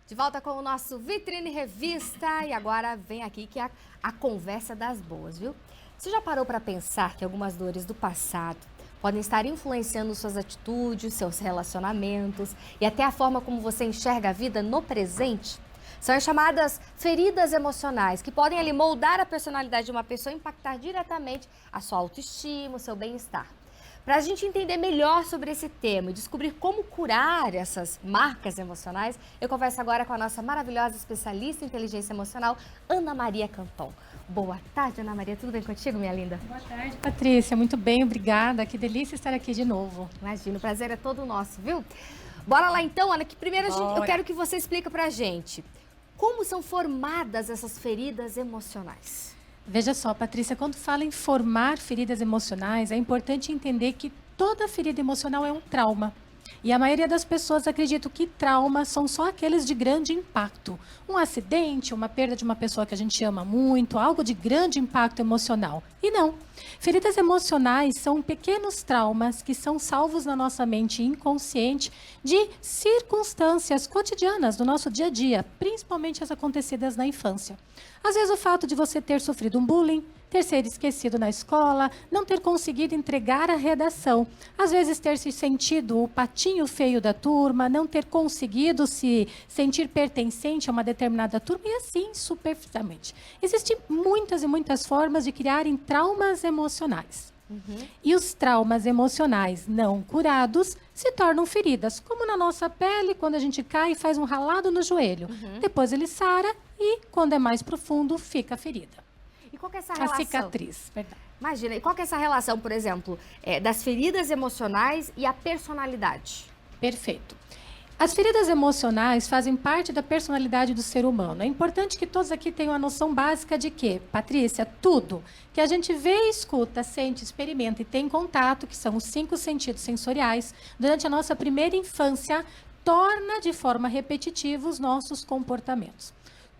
De volta com o nosso Vitrine Revista e agora vem aqui que é a conversa das boas, viu? Você já parou para pensar que algumas dores do passado podem estar influenciando suas atitudes, seus relacionamentos e até a forma como você enxerga a vida no presente? São as chamadas feridas emocionais, que podem ali moldar a personalidade de uma pessoa e impactar diretamente a sua autoestima, o seu bem-estar. Para a gente entender melhor sobre esse tema e descobrir como curar essas marcas emocionais, eu converso agora com a nossa maravilhosa especialista em inteligência emocional, Ana Maria Canton. Boa tarde, Ana Maria. Tudo bem contigo, minha linda? Boa tarde, Patrícia. Muito bem, obrigada. Que delícia estar aqui de novo. Imagina, o prazer é todo nosso, viu? Bora lá então, Ana, que primeiro eu quero que você explique pra gente como são formadas essas feridas emocionais. Veja só, Patrícia, quando fala em formar feridas emocionais, é importante entender que toda ferida emocional é um trauma. E a maioria das pessoas acredita que traumas são só aqueles de grande impacto. Um acidente, uma perda de uma pessoa que a gente ama muito, algo de grande impacto emocional. E não. Feridas emocionais são pequenos traumas que são salvos na nossa mente inconsciente de circunstâncias cotidianas do nosso dia a dia, principalmente as acontecidas na infância. Às vezes o fato de você ter sofrido um bullying, ter sido esquecido na escola, não ter conseguido entregar a redação, às vezes ter se sentido o patinho feio da turma, não ter conseguido se sentir pertencente a uma determinada turma e assim superficialmente. Existem muitas e muitas formas de criarem traumas emocionais. E os traumas emocionais não curados se tornam feridas, como na nossa pele, quando a gente cai e faz um ralado no joelho. Depois ele sara e, quando é mais profundo, fica a ferida. E qual que é essa relação? A cicatriz, verdade. Imagina, e qual que é essa relação, por exemplo, das feridas emocionais e a personalidade? Perfeito. As feridas emocionais fazem parte da personalidade do ser humano. É importante que todos aqui tenham a noção básica de que, Patrícia, tudo que a gente vê, escuta, sente, experimenta e tem contato, que são os 5 sentidos sensoriais, durante a nossa primeira infância, torna de forma repetitiva os nossos comportamentos.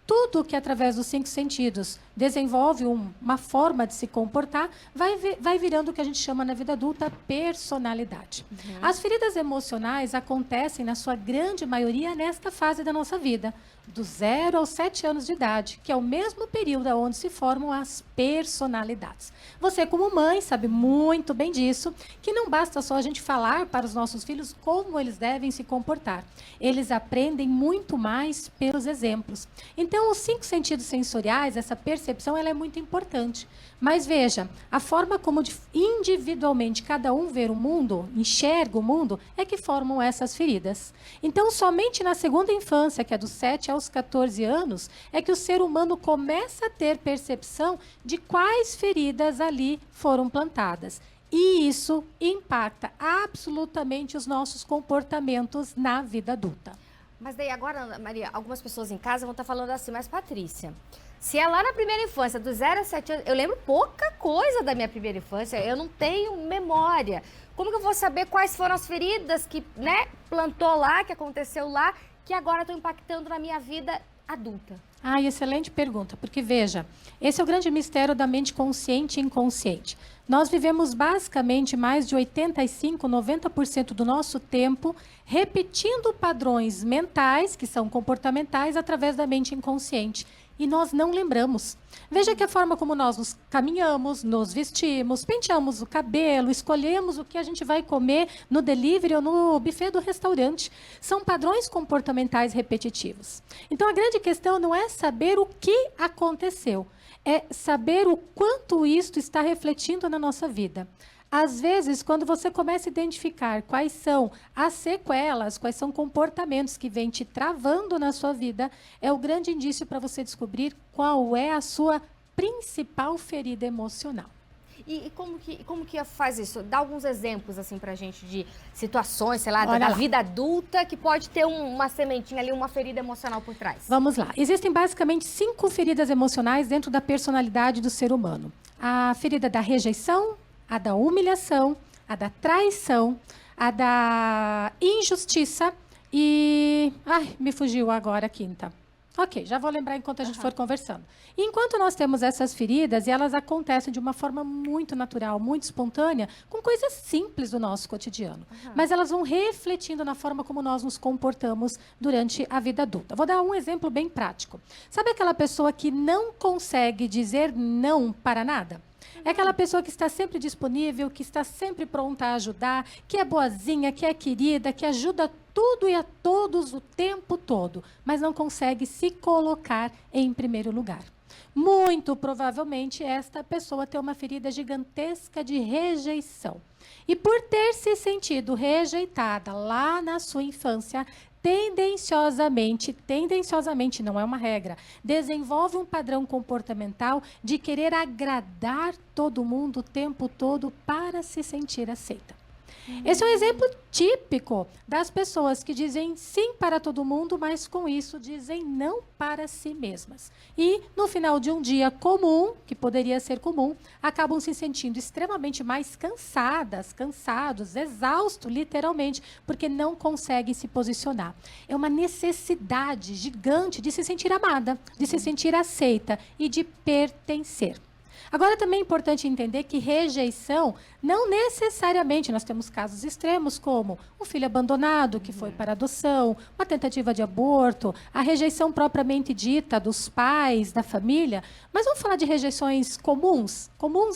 Tudo que, através dos 5 sentidos, desenvolve uma forma de se comportar, vai virando o que a gente chama na vida adulta personalidade. As feridas emocionais acontecem, na sua grande maioria, nesta fase da nossa vida, do 0 aos 7 anos de idade, que é o mesmo período onde se formam as personalidades. Você, como mãe, sabe muito bem disso, que não basta só a gente falar para os nossos filhos como eles devem se comportar. Eles aprendem muito mais pelos exemplos. Então, os 5 sentidos sensoriais, essa percepção, ela é muito importante. Mas veja, a forma como individualmente cada um vê o mundo, enxerga o mundo, é que formam essas feridas. Então, somente na segunda infância, que é dos 7 aos 14 anos, é que o ser humano começa a ter percepção de quais feridas ali foram plantadas. E isso impacta absolutamente os nossos comportamentos na vida adulta. Mas daí agora, Ana Maria, algumas pessoas em casa vão estar falando assim, mas Patrícia, se é lá na primeira infância, do 0 a 7 anos, eu lembro pouca coisa da minha primeira infância, eu não tenho memória. Como que eu vou saber quais foram as feridas que, plantou lá, que aconteceu lá, que agora estão impactando na minha vida adulta? Excelente pergunta, porque veja, esse é o grande mistério da mente consciente e inconsciente. Nós vivemos basicamente mais de 85, 90% do nosso tempo repetindo padrões mentais, que são comportamentais, através da mente inconsciente. E nós não lembramos. Veja que a forma como nós nos caminhamos, nos vestimos, penteamos o cabelo, escolhemos o que a gente vai comer no delivery ou no buffet do restaurante. São padrões comportamentais repetitivos. Então, a grande questão não é saber o que aconteceu, é saber o quanto isto está refletindo na nossa vida. Às vezes, quando você começa a identificar quais são as sequelas, quais são comportamentos que vêm te travando na sua vida, é o grande indício para você descobrir qual é a sua principal ferida emocional. E como que faz isso? Dá alguns exemplos assim pra gente de situações, sei lá, da vida adulta que pode ter uma sementinha ali, uma ferida emocional por trás. Vamos lá. Existem basicamente 5 feridas emocionais dentro da personalidade do ser humano. A ferida da rejeição, a da humilhação, a da traição, a da injustiça e... me fugiu agora a quinta. Ok, já vou lembrar enquanto a gente for conversando. Enquanto nós temos essas feridas, e elas acontecem de uma forma muito natural, muito espontânea, com coisas simples do nosso cotidiano. Mas elas vão refletindo na forma como nós nos comportamos durante a vida adulta. Vou dar um exemplo bem prático. Sabe aquela pessoa que não consegue dizer não para nada? É aquela pessoa que está sempre disponível, que está sempre pronta a ajudar, que é boazinha, que é querida, que ajuda tudo e a todos o tempo todo, mas não consegue se colocar em primeiro lugar. Muito provavelmente esta pessoa tem uma ferida gigantesca de rejeição. E por ter se sentido rejeitada lá na sua infância, tendenciosamente, não é uma regra, desenvolve um padrão comportamental de querer agradar todo mundo o tempo todo para se sentir aceita. Esse é um exemplo típico das pessoas que dizem sim para todo mundo, mas com isso dizem não para si mesmas. E no final de um dia comum, que poderia ser comum, acabam se sentindo extremamente mais cansados, exaustos, literalmente, porque não conseguem se posicionar. É uma necessidade gigante de se sentir amada, de se sentir aceita e de pertencer. Agora, também é importante entender que rejeição, não necessariamente, nós temos casos extremos, como um filho abandonado que foi para adoção, uma tentativa de aborto, a rejeição propriamente dita dos pais, da família. Mas vamos falar de rejeições comuns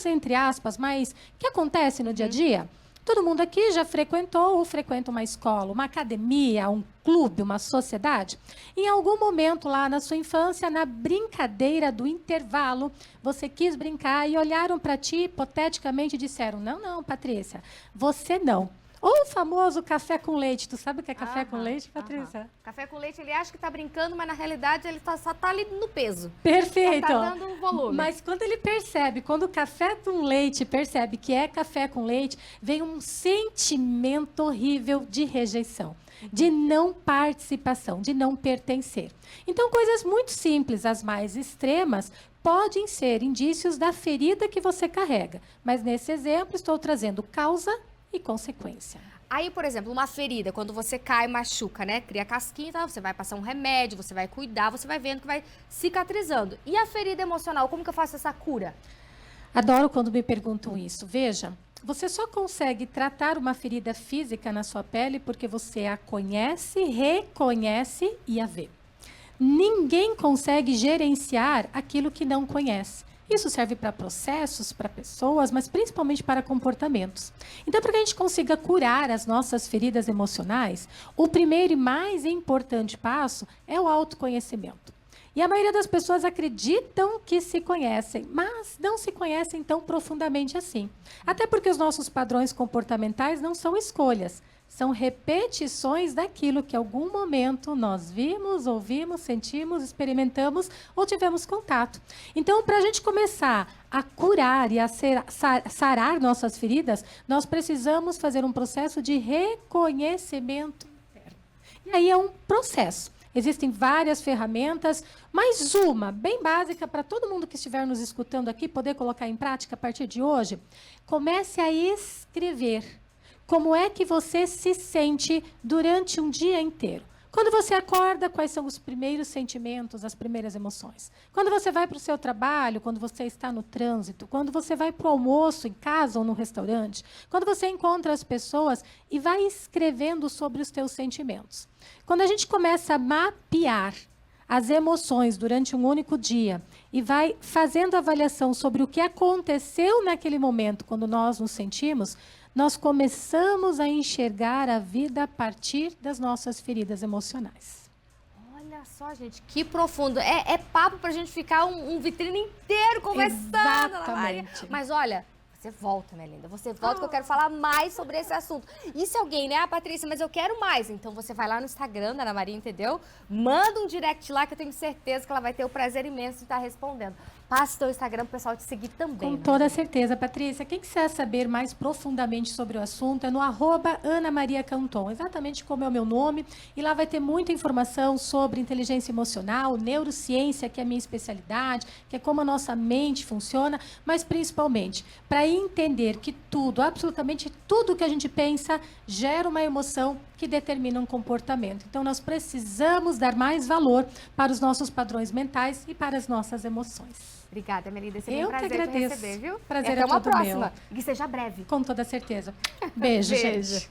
entre aspas, mas que acontecem no dia a dia? Todo mundo aqui já frequentou ou frequenta uma escola, uma academia, um clube, uma sociedade. Em algum momento lá na sua infância, na brincadeira do intervalo, você quis brincar e olharam para ti, hipoteticamente, e disseram, não, Patrícia, você não. Ou o famoso café com leite. Tu sabe o que é café com leite, Patrícia? Café com leite, ele acha que está brincando, mas na realidade ele só está ali no peso. Perfeito. Só tá dando um volume. Mas quando ele percebe, quando o café com leite percebe que é café com leite, vem um sentimento horrível de rejeição, de não participação, de não pertencer. Então, coisas muito simples, as mais extremas, podem ser indícios da ferida que você carrega. Mas nesse exemplo, estou trazendo causa e consequência. Aí, por exemplo, uma ferida, quando você cai, machuca, né? Cria casquinha, então você vai passar um remédio, você vai cuidar, você vai vendo que vai cicatrizando. E a ferida emocional, como que eu faço essa cura? Adoro quando me perguntam isso. Veja, você só consegue tratar uma ferida física na sua pele porque você a conhece, reconhece e a vê. Ninguém consegue gerenciar aquilo que não conhece. Isso serve para processos, para pessoas, mas principalmente para comportamentos. Então, para que a gente consiga curar as nossas feridas emocionais, o primeiro e mais importante passo é o autoconhecimento. E a maioria das pessoas acreditam que se conhecem, mas não se conhecem tão profundamente assim. Até porque os nossos padrões comportamentais não são escolhas, são repetições daquilo que em algum momento nós vimos, ouvimos, sentimos, experimentamos ou tivemos contato. Então, para a gente começar a curar e a sarar nossas feridas, nós precisamos fazer um processo de reconhecimento interno. E aí é um processo. Existem várias ferramentas, mas uma bem básica para todo mundo que estiver nos escutando aqui poder colocar em prática a partir de hoje. Comece a escrever. Como é que você se sente durante um dia inteiro? Quando você acorda, quais são os primeiros sentimentos, as primeiras emoções? Quando você vai para o seu trabalho, quando você está no trânsito, quando você vai para o almoço em casa ou no restaurante, quando você encontra as pessoas e vai escrevendo sobre os teus sentimentos. Quando a gente começa a mapear as emoções durante um único dia e vai fazendo avaliação sobre o que aconteceu naquele momento, quando nós nos sentimos, nós começamos a enxergar a vida a partir das nossas feridas emocionais. Olha só, gente, que profundo. É papo pra gente ficar um vitrine inteiro conversando, Ana Maria. Mas olha, você volta, minha linda. Você volta que eu quero falar mais sobre esse assunto. E se alguém, né, Patrícia, mas eu quero mais. Então você vai lá no Instagram da Ana Maria, entendeu? Manda um direct lá que eu tenho certeza que ela vai ter o prazer imenso de estar respondendo. Passe o teu Instagram para o pessoal te seguir também. Com toda certeza, Patrícia. Quem quiser saber mais profundamente sobre o assunto é no @AnaMariaCanton, exatamente como é o meu nome. E lá vai ter muita informação sobre inteligência emocional, neurociência, que é a minha especialidade, que é como a nossa mente funciona, mas principalmente para entender que tudo, absolutamente tudo que a gente pensa, gera uma emoção que que determinam um comportamento. Então, nós precisamos dar mais valor para os nossos padrões mentais e para as nossas emoções. Obrigada, minha linda. Sempre Eu um prazer que agradeço. te receber, viu? Prazer e até é uma todo próxima. meu. E que seja breve. Com toda certeza. Beijo, Beijo. gente.